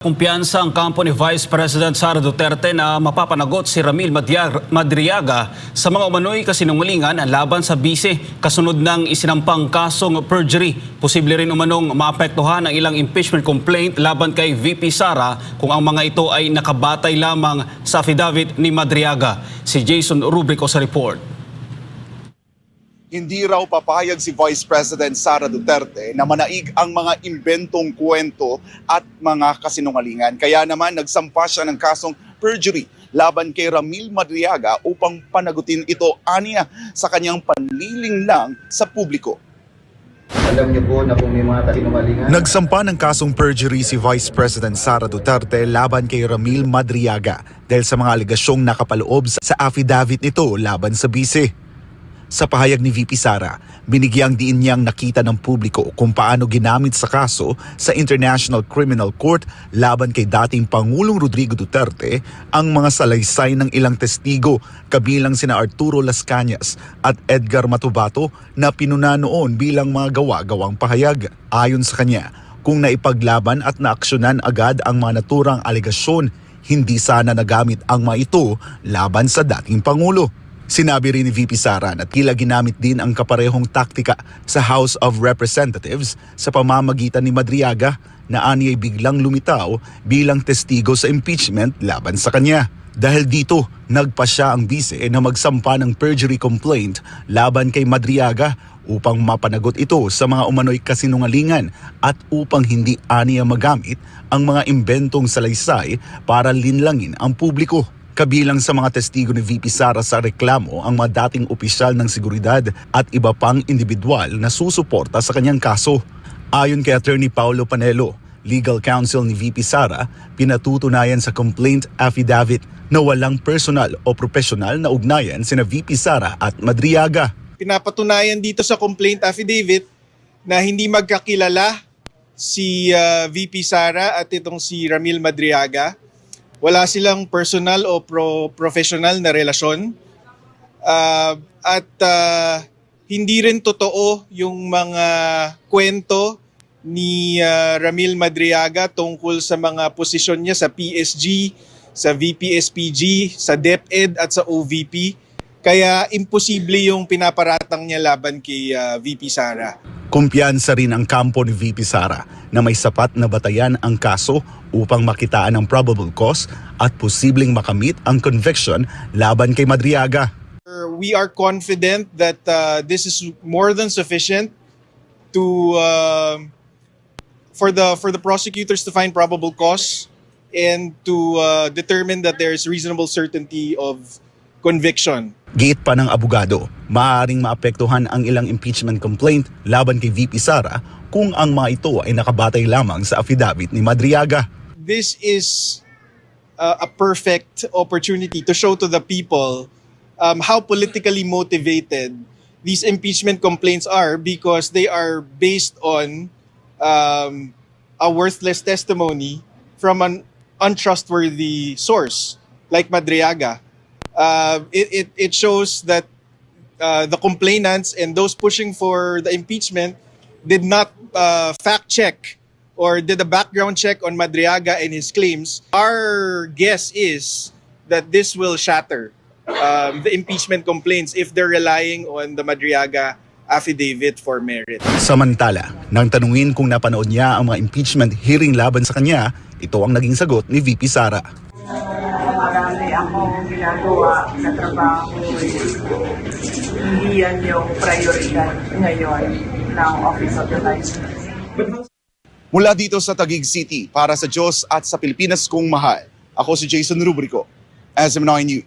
Kumpiyansa ang kampo ni Vice President Sara Duterte na mapapanagot si Ramil Madriaga sa mga umano'y kasinungalingan laban sa bise kasunod ng isinampang kasong perjury. Posible rin umanong maapektuhan ang ilang impeachment complaint laban kay VP Sara kung ang mga ito ay nakabatay lamang sa affidavit ni Madriaga. Si Jason Rubrico sa report. Hindi raw papayag si Vice President Sara Duterte na manaig ang mga imbentong kwento at mga kasinungalingan. Kaya naman nagsampa siya ng kasong perjury laban kay Ramil Madriaga upang panagutin ito aniya sa kanyang panlilinlang sa publiko. Alam niyo po na kung may mga kasinungalingan. Nagsampa ng kasong perjury si Vice President Sara Duterte laban kay Ramil Madriaga dahil sa mga alegasyong nakapaloob sa affidavit nito laban sa bise. Sa pahayag ni VP Sara, binigyang diin niyang nakita ng publiko kung paano ginamit sa kaso sa International Criminal Court laban kay dating Pangulong Rodrigo Duterte ang mga salaysay ng ilang testigo kabilang sina Arturo Las Cañas at Edgar Matubato na pinuna noon bilang mga gawa-gawang pahayag. Ayon sa kanya, kung naipaglaban at naaksyonan agad ang mga naturang alegasyon, hindi sana nagamit ang mga ito laban sa dating Pangulo. Sinabi rin ni VP Sara na tila ginamit din ang kaparehong taktika sa House of Representatives sa pamamagitan ni Madriaga na aniya'y biglang lumitaw bilang testigo sa impeachment laban sa kanya. Dahil dito, nagpa siya ang bise na magsampa ng perjury complaint laban kay Madriaga upang mapanagot ito sa mga umano'y kasinungalingan at upang hindi aniya magamit ang mga imbentong salaysay para linlangin ang publiko. Kabilang sa mga testigo ni VP Sara sa reklamo ang mga dating opisyal ng seguridad at iba pang individual na susuporta sa kanyang kaso. Ayon kay Attorney Paulo Panelo, legal counsel ni VP Sara, pinatutunayan sa complaint affidavit na walang personal o profesional na ugnayan sina VP Sara at Madriaga. Pinapatunayan dito sa complaint affidavit na hindi magkakilala si VP Sara at itong si Ramil Madriaga. Wala silang personal o professional na relasyon at hindi rin totoo yung mga kwento ni Ramil Madriaga tungkol sa mga posisyon niya sa PSG, sa VP-SPG, sa DepEd at sa OVP. Kaya imposible yung pinaparatang niya laban kay VP Sara. Kumpiyansa rin ang kampo ni VP Sara na may sapat na batayan ang kaso upang makitaan ang probable cause at posibleng makamit ang conviction laban kay Madriaga. We are confident that this is more than sufficient to for the prosecutors to find probable cause and to determine that there is reasonable certainty of conviction. Giit pa ng abogado, maaaring maapektuhan ang ilang impeachment complaint laban kay VP Sara kung ang mga ito ay nakabatay lamang sa affidavit ni Madriaga. This is a perfect opportunity to show to the people how politically motivated these impeachment complaints are because they are based on a worthless testimony from an untrustworthy source like Madriaga. It shows that the complainants and those pushing for the impeachment did not fact check or did a background check on Madriaga and his claims. Our guess is that this will shatter the impeachment complaints if they're relying on the Madriaga affidavit for merit. Samantala, nang tanungin kung napanood niya ang mga impeachment hearing laban sa kanya, ito ang naging sagot ni VP Sara. Marami akong ginagawa na trabaho. Hindi yan yung prioridad ngayon ng Office of the Vice President. Mula dito sa Taguig City, para sa Diyos at sa Pilipinas kong mahal, ako si Jason Rubrico, SM9 News.